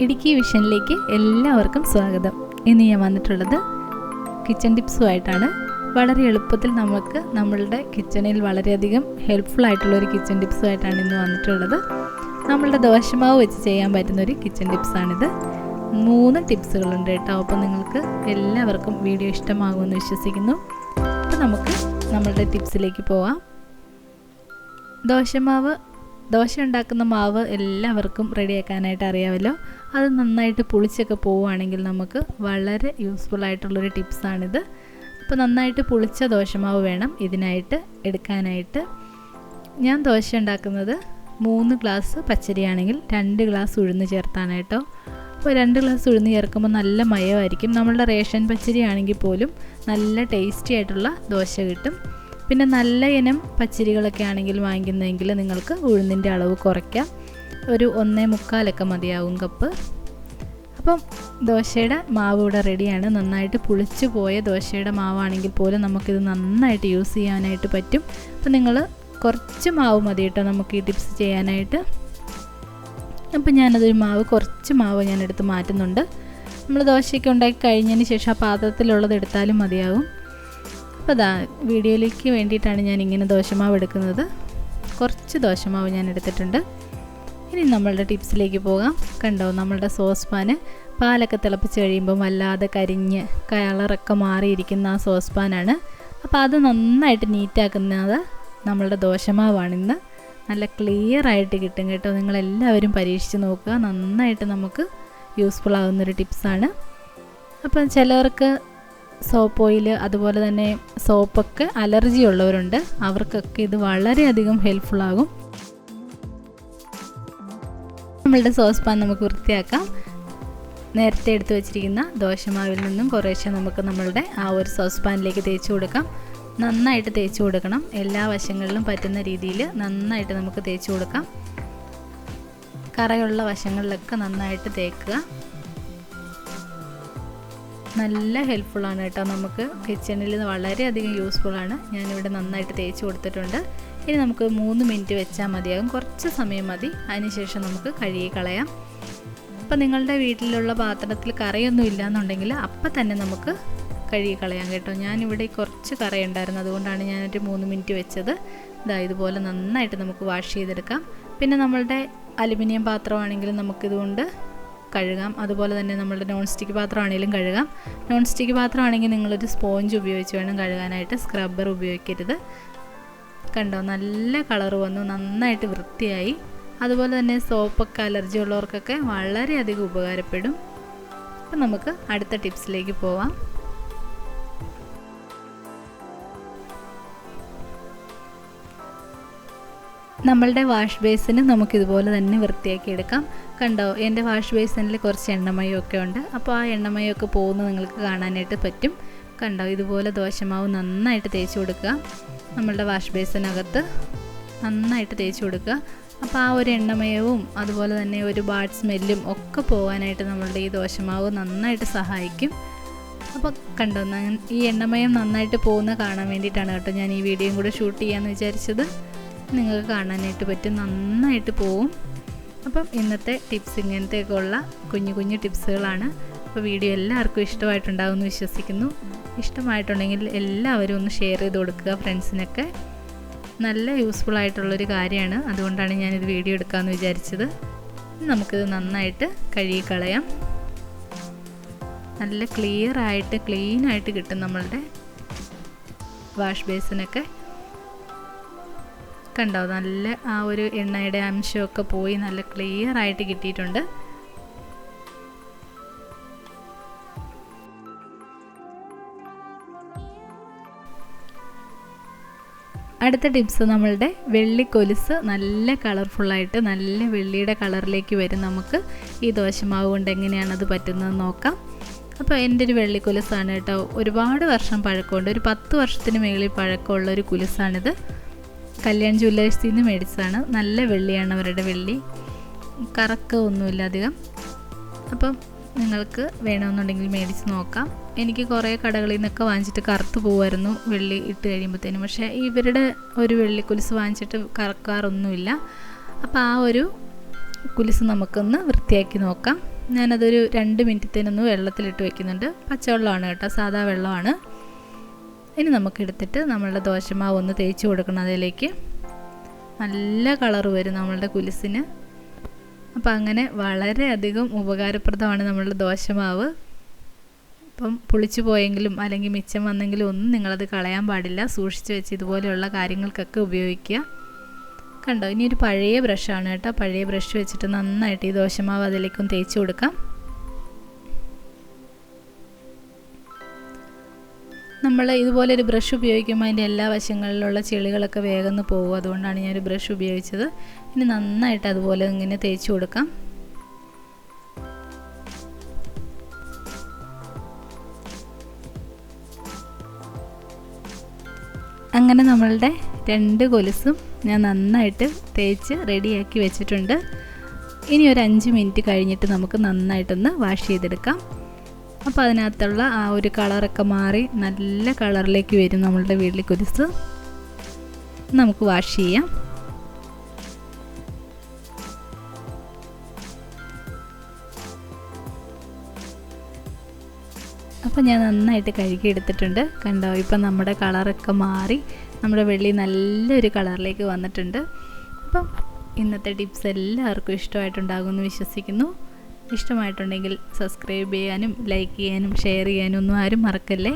ഇടുക്കി വിഷനിലേക്ക് എല്ലാവർക്കും സ്വാഗതം. ഇന്ന് ഞാൻ വന്നിട്ടുള്ളത് കിച്ചൺ ടിപ്സുമായിട്ടാണ്. വളരെ എളുപ്പത്തിൽ നമുക്ക് നമ്മളുടെ കിച്ചണിൽ വളരെയധികം ഹെൽപ്ഫുൾ ആയിട്ടുള്ളൊരു കിച്ചൺ ടിപ്സുമായിട്ടാണ് ഇന്ന് വന്നിട്ടുള്ളത്. നമ്മളുടെ ദോശമാവ് വെച്ച് ചെയ്യാൻ പറ്റുന്നൊരു കിച്ചൺ ടിപ്സാണിത്. 3 ടിപ്സുകളുണ്ട് കേട്ടോ. അപ്പോൾ നിങ്ങൾക്ക് എല്ലാവർക്കും വീഡിയോ ഇഷ്ടമാകുമെന്ന് വിശ്വസിക്കുന്നു. അപ്പോൾ നമുക്ക് നമ്മളുടെ ടിപ്സിലേക്ക് പോവാം. ദോശ ഉണ്ടാക്കുന്ന മാവ് എല്ലാവർക്കും റെഡിയാക്കാനായിട്ട് അറിയാമല്ലോ. അത് നന്നായിട്ട് പുളിച്ചൊക്കെ പോവുകയാണെങ്കിൽ നമുക്ക് വളരെ യൂസ്ഫുൾ ആയിട്ടുള്ളൊരു ടിപ്സാണിത്. അപ്പോൾ നന്നായിട്ട് പുളിച്ച ദോശമാവ് വേണം ഇതിനായിട്ട് എടുക്കാനായിട്ട്. ഞാൻ ദോശ ഉണ്ടാക്കുന്നത് 3 ഗ്ലാസ് പച്ചരിയാണെങ്കിൽ 2 ഗ്ലാസ് ഉഴുന്ന് ചേർത്താണ് കേട്ടോ. അപ്പോൾ 2 ഗ്ലാസ് ഉഴുന്ന് ചേർക്കുമ്പോൾ നല്ല മയമായിരിക്കും. നമ്മളുടെ റേഷൻ പച്ചരി ആണെങ്കിൽ പോലും നല്ല ടേസ്റ്റി ആയിട്ടുള്ള ദോശ കിട്ടും. പിന്നെ നല്ല ഇനം പച്ചരികളൊക്കെ ആണെങ്കിൽ വാങ്ങിക്കുന്നതെങ്കിൽ നിങ്ങൾക്ക് ഉഴുന്നിൻ്റെ അളവ് കുറയ്ക്കാം. ഒരു 1.25 മതിയാവും കപ്പ്. അപ്പം ദോശയുടെ മാവ് ഇവിടെ റെഡിയാണ്. നന്നായിട്ട് പുളിച്ചു പോയ ദോശയുടെ മാവാണെങ്കിൽ പോലും നമുക്കിത് നന്നായിട്ട് യൂസ് ചെയ്യാനായിട്ട് പറ്റും. അപ്പം നിങ്ങൾ കുറച്ച് മാവ് മതി കേട്ടോ നമുക്ക് ഈ ടിപ്സ് ചെയ്യാനായിട്ട്. അപ്പം ഞാനതൊരു കുറച്ച് മാവ് ഞാനെടുത്ത് മാറ്റുന്നുണ്ട്. നമ്മൾ ദോശയൊക്കെ ഉണ്ടാക്കി കഴിഞ്ഞതിന് ശേഷം ആ പാത്രത്തിലുള്ളത് എടുത്താലും മതിയാവും. അപ്പോൾ വീഡിയോയിലേക്ക് വേണ്ടിയിട്ടാണ് ഞാനിങ്ങനെ ദോശമാവ് എടുക്കുന്നത്. കുറച്ച് ദോശമാവ് ഞാൻ എടുത്തിട്ടുണ്ട്. ഇനി നമ്മളുടെ ടിപ്സിലേക്ക് പോകാം. കണ്ടോ, നമ്മളുടെ സോസ് പാന് പാലൊക്കെ തിളപ്പിച്ച് കഴിയുമ്പോൾ വല്ലാതെ കരിഞ്ഞ് കളറൊക്കെ മാറിയിരിക്കുന്ന ആ സോസ് പാനാണ്. അപ്പോൾ അത് നന്നായിട്ട് നീറ്റാക്കുന്നത് നമ്മളുടെ ദോശമാവാണിന്ന്. നല്ല ക്ലിയർ ആയിട്ട് കിട്ടും കേട്ടോ. നിങ്ങളെല്ലാവരും പരീക്ഷിച്ച് നോക്കുക. നന്നായിട്ട് നമുക്ക് യൂസ്ഫുൾ ആകുന്നൊരു ടിപ്സാണ്. അപ്പം ചിലർക്ക് സോപ്പ് ഓയിൽ അതുപോലെ തന്നെ സോപ്പൊക്കെ അലർജി ഉള്ളവരുണ്ട്. അവർക്കൊക്കെ ഇത് വളരെയധികം ഹെൽപ്ഫുൾ ആകും. നമ്മളുടെ സോസ് പാൻ നമുക്ക് വൃത്തിയാക്കാം. നേരത്തെ എടുത്തു വച്ചിരിക്കുന്ന ദോശമാവിൽ നിന്നും കുറേശ്ശെ നമുക്ക് നമ്മളുടെ ആ ഒരു സോസ് പാനിലേക്ക് തേച്ച് കൊടുക്കാം. നന്നായിട്ട് തേച്ച് കൊടുക്കണം. എല്ലാ വശങ്ങളിലും പറ്റുന്ന രീതിയിൽ നന്നായിട്ട് നമുക്ക് തേച്ച് കൊടുക്കാം. കറയുള്ള വശങ്ങളിലൊക്കെ നന്നായിട്ട് തേക്കുക. നല്ല ഹെൽപ്ഫുള്ളാണ് കേട്ടോ. നമുക്ക് കിച്ചണിൽ വളരെയധികം യൂസ്ഫുള്ളാണ്. ഞാനിവിടെ നന്നായിട്ട് തേച്ച് കൊടുത്തിട്ടുണ്ട്. ഇനി നമുക്ക് 3 മിനിറ്റ് വെച്ചാൽ മതിയാകും. കുറച്ച് സമയം മതി. അതിനുശേഷം നമുക്ക് കഴുകി കളയാം. അപ്പോൾ നിങ്ങളുടെ വീട്ടിലുള്ള പാത്രത്തിൽ കറയൊന്നും ഇല്ലയെന്നുണ്ടെങ്കിൽ അപ്പം തന്നെ നമുക്ക് കഴുകി കളയാം കേട്ടോ. ഞാനിവിടെ കുറച്ച് കറയുണ്ടായിരുന്നു, അതുകൊണ്ടാണ് ഞാനൊരു 3 മിനിറ്റ് വെച്ചത്. ഇതുപോലെ നന്നായിട്ട് നമുക്ക് വാഷ് ചെയ്തെടുക്കാം. പിന്നെ നമ്മളുടെ അലുമിനിയം പാത്രമാണെങ്കിലും നമുക്കിതുകൊണ്ട് കഴുകാം. അതുപോലെ തന്നെ നമ്മളുടെ നോൺ സ്റ്റിക്ക് പാത്രമാണെങ്കിലും കഴുകാം. നോൺ സ്റ്റിക്ക് പാത്രമാണെങ്കിൽ നിങ്ങളൊരു സ്പോഞ്ച് ഉപയോഗിച്ച് വേണം കഴുകാനായിട്ട്. സ്ക്രബ്ബർ ഉപയോഗിക്കരുത്. കണ്ടോ, നല്ല കളർ വന്നു, നന്നായിട്ട് വൃത്തിയായി. അതുപോലെ തന്നെ സോപ്പൊക്കെ അലർജി ഉള്ളവർക്കൊക്കെ വളരെയധികം ഉപകാരപ്പെടും. അപ്പം നമുക്ക് അടുത്ത ടിപ്സിലേക്ക് പോവാം. നമ്മളുടെ വാഷ് ബേസിന് നമുക്കിതുപോലെ തന്നെ വൃത്തിയാക്കി എടുക്കാം. കണ്ടോ, എൻ്റെ വാഷ് ബേസിനിൽ കുറച്ച് എണ്ണമയമൊക്കെ ഉണ്ട്. അപ്പോൾ ആ എണ്ണമയമൊക്കെ പോകുന്നത് നിങ്ങൾക്ക് കാണാനായിട്ട് പറ്റും. കണ്ടോ, ഇതുപോലെ ദോശമാവ് നന്നായിട്ട് തേച്ച് കൊടുക്കുക. നമ്മളുടെ വാഷ് ബേസിനകത്ത് നന്നായിട്ട് തേച്ച് കൊടുക്കുക. അപ്പോൾ ആ ഒരു എണ്ണമയവും അതുപോലെ തന്നെ ഒരു ബാഡ് സ്മെല്ലും ഒക്കെ പോകാനായിട്ട് നമ്മളുടെ ഈ ദോശമാവ് നന്നായിട്ട് സഹായിക്കും. അപ്പോൾ കണ്ടോ, ഈ എണ്ണമയം നന്നായിട്ട് പോകുന്ന കാണാൻ വേണ്ടിയിട്ടാണ് കേട്ടോ ഞാൻ ഈ വീഡിയോയും കൂടെ ഷൂട്ട് ചെയ്യാമെന്ന് വിചാരിച്ചത്. നിങ്ങൾക്ക് കാണാനായിട്ട് പറ്റും, നന്നായിട്ട് പോവും. അപ്പം ഇന്നത്തെ ടിപ്സ് ഇങ്ങനത്തെയൊക്കെയുള്ള കുഞ്ഞു ടിപ്സുകളാണ്. അപ്പോൾ വീഡിയോ എല്ലാവർക്കും ഇഷ്ടമായിട്ടുണ്ടാകുമെന്ന് വിശ്വസിക്കുന്നു. ഇഷ്ടമായിട്ടുണ്ടെങ്കിൽ എല്ലാവരും ഒന്ന് ഷെയർ ചെയ്ത് കൊടുക്കുക ഫ്രണ്ട്സിനൊക്കെ. നല്ല യൂസ്ഫുൾ ആയിട്ടുള്ളൊരു കാര്യമാണ്. അതുകൊണ്ടാണ് ഞാനിത് വീഡിയോ എടുക്കാമെന്ന് വിചാരിച്ചത്. നമുക്കിത് നന്നായിട്ട് കഴുകി കളയാം. നല്ല ക്ലീനായിട്ട് കിട്ടും നമ്മളുടെ വാഷ് ബേസിനൊക്കെ. കണ്ടോ, നല്ല ആ ഒരു എണ്ണയുടെ അംശമൊക്കെ പോയി നല്ല ക്ലിയർ ആയിട്ട് കിട്ടിയിട്ടുണ്ട്. അടുത്ത ടിപ്സ്, നമ്മളുടെ വെള്ളിക്കൊലുസ് നല്ല കളർഫുള്ളായിട്ട് നല്ല വെള്ളിയുടെ കളറിലേക്ക് വരും. നമുക്ക് ഈ ദോശമാവ് കൊണ്ട് എങ്ങനെയാണത് പറ്റുന്നതെന്ന് നോക്കാം. അപ്പോൾ എൻ്റെ ഒരു വെള്ളിക്കൊലുസാണ് കേട്ടോ. ഒരുപാട് വർഷം പഴക്കമുണ്ട്. ഒരു 10 വർഷത്തിന് മുകളിൽ പഴക്കമുള്ള ഒരു കുലുസാണിത്. കല്യാൺ ജ്വല്ലേഴ്സിൽ നിന്ന് മേടിച്ചതാണ്. നല്ല വെള്ളിയാണ് അവരുടെ വെള്ളി. കറക്കമൊന്നുമില്ല അധികം. അപ്പം നിങ്ങൾക്ക് വേണമെന്നുണ്ടെങ്കിൽ മേടിച്ച് നോക്കാം. എനിക്ക് കുറേ കടകളിൽ നിന്നൊക്കെ വാങ്ങിച്ചിട്ട് കറുത്ത് പോകുമായിരുന്നു വെള്ളി ഇട്ട് കഴിയുമ്പോഴത്തേനും. പക്ഷേ ഇവരുടെ ഒരു വെള്ളിക്കുലുസ് വാങ്ങിച്ചിട്ട് കറക്കാറൊന്നുമില്ല. അപ്പോൾ ആ ഒരു കുലുസ് നമുക്കൊന്ന് വൃത്തിയാക്കി നോക്കാം. ഞാനതൊരു 2 മിനിറ്റത്തേനൊന്ന് വെള്ളത്തിലിട്ട് വെക്കുന്നുണ്ട്. പച്ചവെള്ളമാണ് കേട്ടോ, സാധാ വെള്ളമാണ്. ഇനി നമുക്കെടുത്തിട്ട് നമ്മളുടെ ദോശമാവ് ഒന്ന് തേച്ച് കൊടുക്കണം അതിലേക്ക്. നല്ല കളർ വരും നമ്മളുടെ കുലുസിന്. അപ്പോൾ അങ്ങനെ വളരെയധികം ഉപകാരപ്രദമാണ് നമ്മളുടെ ദോശമാവ്. അപ്പം പുളിച്ചു പോയെങ്കിലും അല്ലെങ്കിൽ മിച്ചം വന്നെങ്കിലും ഒന്നും നിങ്ങളത് കളയാൻ പാടില്ല. സൂക്ഷിച്ച് വെച്ച് ഇതുപോലെയുള്ള കാര്യങ്ങൾക്കൊക്കെ ഉപയോഗിക്കുക. കണ്ടോ, ഇനി ഒരു പഴയ ബ്രഷാണ് കേട്ടോ. പഴയ ബ്രഷ് വെച്ചിട്ട് നന്നായിട്ട് ഈ ദോശമാവ് അതിലേക്കും തേച്ച് കൊടുക്കാം. നമ്മൾ ഇതുപോലെ ഒരു ബ്രഷ് ഉപയോഗിക്കുമ്പോൾ അതിൻ്റെ എല്ലാ വശങ്ങളിലുള്ള ചെളികളൊക്കെ വേഗം പോകും. അതുകൊണ്ടാണ് ഞാനൊരു ബ്രഷ് ഉപയോഗിച്ചത്. ഇനി നന്നായിട്ട് അതുപോലെ ഇങ്ങനെ തേച്ച് കൊടുക്കാം. അങ്ങനെ നമ്മളുടെ 2 കൊലുസും ഞാൻ നന്നായിട്ട് തേച്ച് റെഡിയാക്കി വെച്ചിട്ടുണ്ട്. ഇനി ഒരു 5 മിനിറ്റ് കഴിഞ്ഞിട്ട് നമുക്ക് നന്നായിട്ടൊന്ന് വാഷ് ചെയ്തെടുക്കാം. അപ്പോൾ അതിനകത്തുള്ള ആ ഒരു കളറൊക്കെ മാറി നല്ല കളറിലേക്ക് വരും നമ്മളുടെ വീട്ടിലെ കൊലുസ്. നമുക്ക് വാഷ് ചെയ്യാം. അപ്പോൾ ഞാൻ നന്നായിട്ട് കഴുകി എടുത്തിട്ടുണ്ട്. കണ്ടോ, ഇപ്പം നമ്മുടെ കളറൊക്കെ മാറി നമ്മുടെ വെള്ളി നല്ലൊരു കളറിലേക്ക് വന്നിട്ടുണ്ട്. അപ്പം ഇന്നത്തെ ടിപ്സ് എല്ലാവർക്കും ഇഷ്ടമായിട്ടുണ്ടാകുമെന്ന് വിശ്വസിക്കുന്നു. ഇഷ്ടമായിട്ടുണ്ടെങ്കിൽ സബ്സ്ക്രൈബ് ചെയ്യാനും ലൈക്ക് ചെയ്യാനും ഷെയർ ചെയ്യാനും ഒന്നും ആരും മറക്കല്ലേ.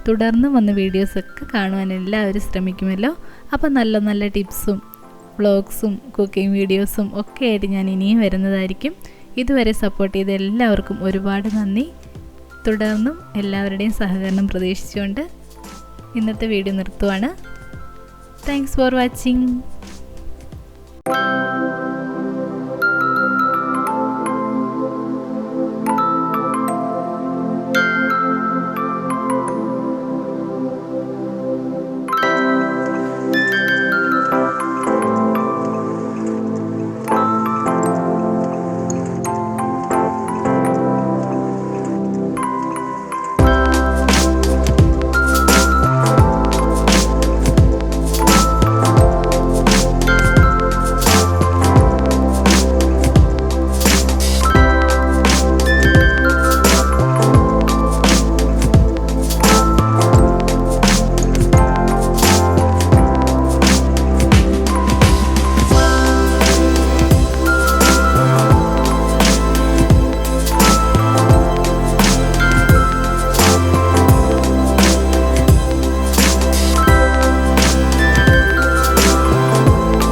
തുടർന്ന് വന്ന വീഡിയോസൊക്കെ കാണുവാൻ എല്ലാവരും ശ്രമിക്കുമല്ലോ. അപ്പോൾ നല്ല നല്ല ടിപ്സും വ്ളോഗ്സും കുക്കിംഗ് വീഡിയോസും ഒക്കെ ആയിട്ട് ഞാൻ ഇനിയും വരുന്നതായിരിക്കും. ഇതുവരെ സപ്പോർട്ട് ചെയ്ത എല്ലാവർക്കും ഒരുപാട് നന്ദി. തുടർന്നും എല്ലാവരുടെയും സഹകരണം പ്രതീക്ഷിച്ചുകൊണ്ട് ഇന്നത്തെ വീഡിയോ നിർത്തുവാണ്. Thanks for watching.